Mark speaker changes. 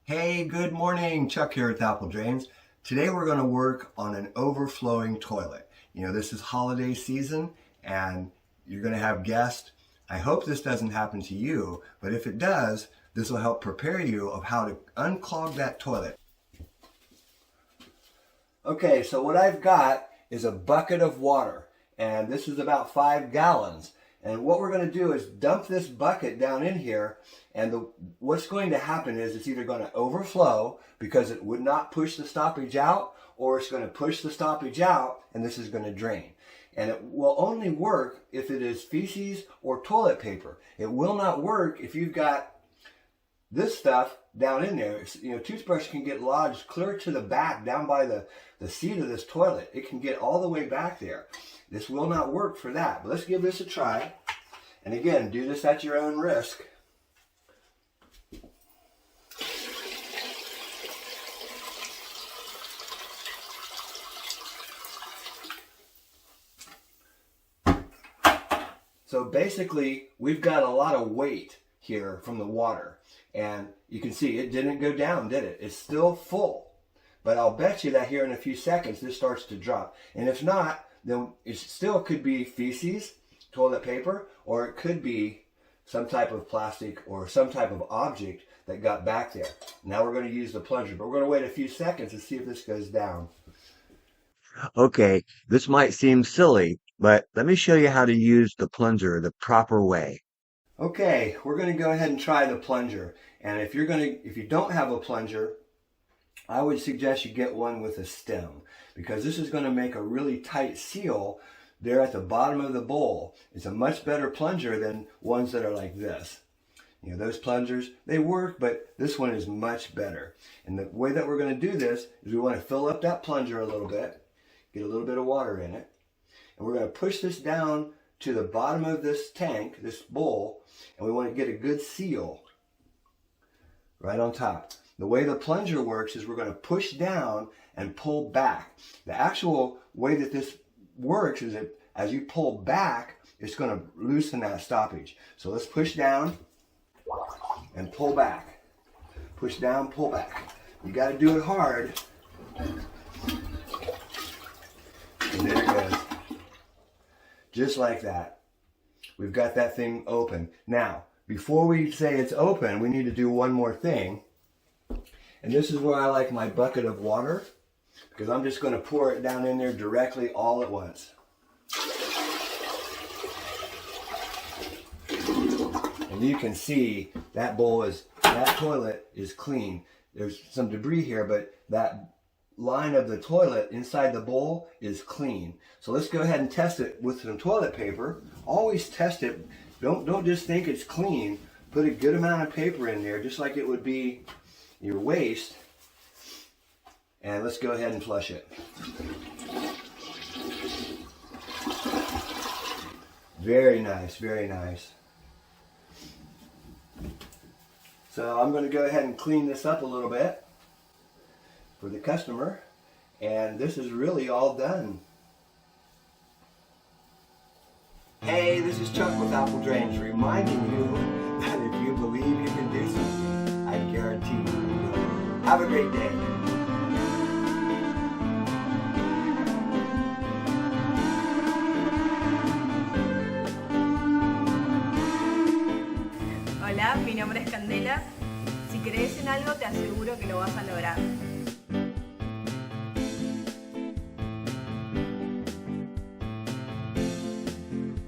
Speaker 1: Hey, good morning. Chuck here with Apple Drains. Today we're going to work on an overflowing toilet. You know, this is holiday season and you're going to have guests. I hope this doesn't happen to you, but if it does, this will help prepare you of how to unclog that toilet. Okay, so what I've got is a bucket of water, and this is about 5 gallons. And what we're going to do is dump this bucket down in here, and what's going to happen is it's either going to overflow because it would not push the stoppage out, or it's going to push the stoppage out and this is going to drain. And it will only work if it is feces or toilet paper. It will not work if you've got this stuff down in there. You know, toothbrush can get lodged clear to the back, down by the seat of this toilet. It can get all the way back there. This will not work for that, but let's give this a try. And again, do this at your own risk. So basically, we've got a lot of weight here from the water. And you can see it didn't go down, did it? It's still full. But I'll bet you that here in a few seconds, this starts to drop. And if not, then it still could be feces, toilet paper, or it could be some type of plastic or some type of object that got back there. Now we're going to use the plunger, but we're going to wait a few seconds to see if this goes down.
Speaker 2: Okay, this might seem silly, but let me show you how to use the plunger the proper way.
Speaker 1: Okay, we're going to go ahead and try the plunger. And if you don't have a plunger, I would suggest you get one with a stem, because this is going to make a really tight seal there at the bottom of the bowl. It's a much better plunger than ones that are like this. You know, those plungers, they work, but this one is much better. And the way that we're going to do this is we want to fill up that plunger a little bit, get a little bit of water in it, and we're going to push this down to the bottom of this tank, this bowl, and we want to get a good seal right on top. The way the plunger works is we're going to push down and pull back. The actual way that this works is that as you pull back, it's going to loosen that stoppage. So let's push down and pull back. Push down, pull back. You got to do it hard. And there it goes. Just like that. We've got that thing open. Now, before we say it's open, we need to do one more thing. And this is where I like my bucket of water, because I'm just going to pour it down in there directly all at once. And you can see that toilet is clean. There's some debris here, but that line of the toilet inside the bowl is clean. So let's go ahead and test it with some toilet paper. Always test it. Don't just think it's clean. Put a good amount of paper in there, just like it would be your waste. And let's go ahead and flush it. Very nice, very nice. So I'm going to go ahead and clean this up a little bit for the customer, and this is really all done. Hey, this is Chuck with Apple Drains, reminding you that if you believe you can do something, I guarantee you will. Have a great day.
Speaker 3: Hola, mi nombre es Candela. Si crees en algo, te aseguro que lo vas a lograr.